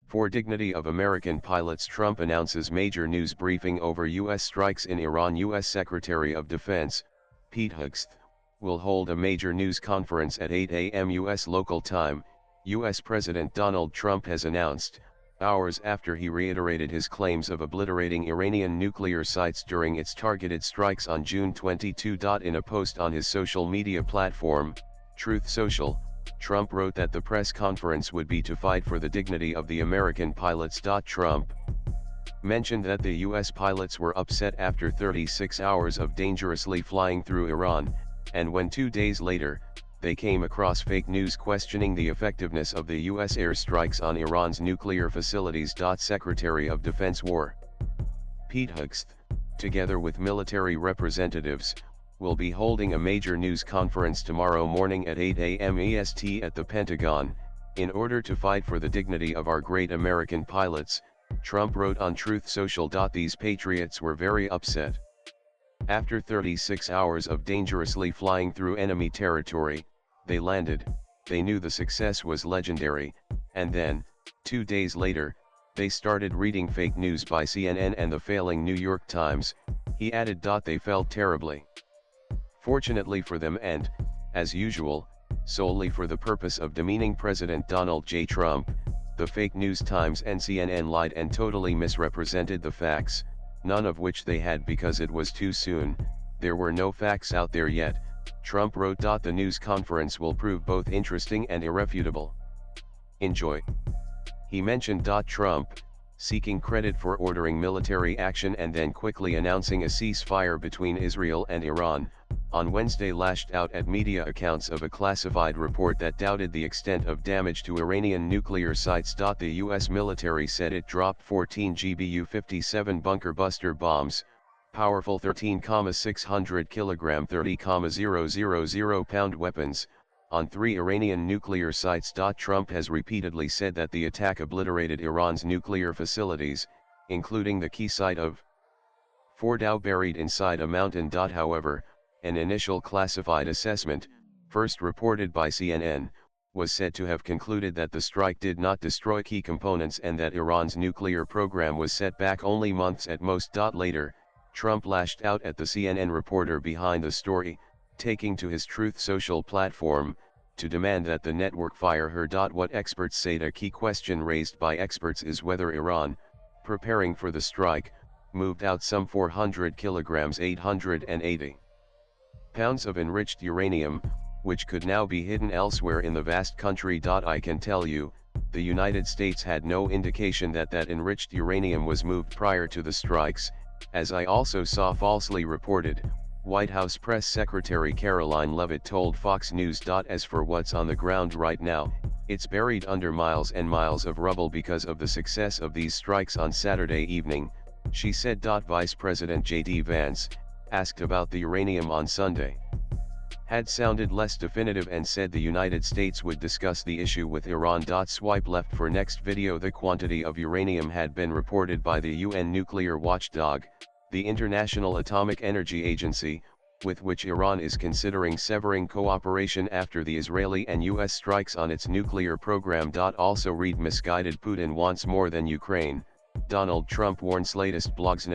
For dignity of American pilots, Trump announces major news briefing over U.S. strikes in Iran. U.S. Secretary of Defense, Pete Hegseth, will hold a major news conference at 8 a.m. U.S. local time, U.S. President Donald Trump has announced, hours after he reiterated his claims of obliterating Iranian nuclear sites during its targeted strikes on June 22. In a post on his social media platform, Truth Social, Trump wrote that the press conference would be to fight for the dignity of the American pilots. Trump mentioned that the U.S. pilots were upset after 36 hours of dangerously flying through Iran, and when 2 days later, they came across fake news questioning the effectiveness of the U.S. airstrikes on Iran's nuclear facilities. Secretary of Defense War Pete Hegseth, together with military representatives, will be holding a major news conference tomorrow morning at 8 a.m. EST at the Pentagon, in order to fight for the dignity of our great American pilots, Trump wrote on Truth Social. These patriots were very upset. After 36 hours of dangerously flying through enemy territory, they landed. They knew the success was legendary, and then, 2 days later, they started reading fake news by CNN and the failing New York Times, he added. They felt terribly. Fortunately for them and, as usual, solely for the purpose of demeaning President Donald J. Trump, the fake news Times and CNN lied and totally misrepresented the facts, none of which they had because it was too soon. There were no facts out there yet, Trump wrote. The news conference will prove both interesting and irrefutable. Enjoy. He mentioned. Trump, seeking credit for ordering military action and then quickly announcing a ceasefire between Israel and Iran, on Wednesday lashed out at media accounts of a classified report that doubted the extent of damage to Iranian nuclear sites. The U.S. military said it dropped 14 GBU-57 bunker buster bombs, powerful 13,600 kg 30,000 pound weapons, on 3 Iranian nuclear sites. Trump has repeatedly said that the attack obliterated Iran's nuclear facilities, including the key site of Fordow buried inside a mountain. However, an initial classified assessment, first reported by CNN, was said to have concluded that the strike did not destroy key components and that Iran's nuclear program was set back only months at most. Later, Trump lashed out at the CNN reporter behind the story, taking to his Truth Social platform, to demand that the network fire her. What experts say. A key question raised by experts is whether Iran, preparing for the strike, moved out some 400 kilograms 880 pounds of enriched uranium, which could now be hidden elsewhere in the vast country. I can tell you, the United States had no indication that that enriched uranium was moved prior to the strikes, as I also saw falsely reported, White House Press Secretary Caroline Leavitt told Fox News. As for what's on the ground right now, it's buried under miles and miles of rubble because of the success of these strikes on Saturday evening, she said. Vice President J.D. Vance, asked about the uranium on Sunday, had sounded less definitive and said the United States would discuss the issue with Iran. Swipe left for next video. The quantity of uranium had been reported by the UN nuclear watchdog, the International Atomic Energy Agency, with which Iran is considering severing cooperation after the Israeli and US strikes on its nuclear program. Also read misguided Putin wants more than Ukraine, Donald Trump warns latest blogs.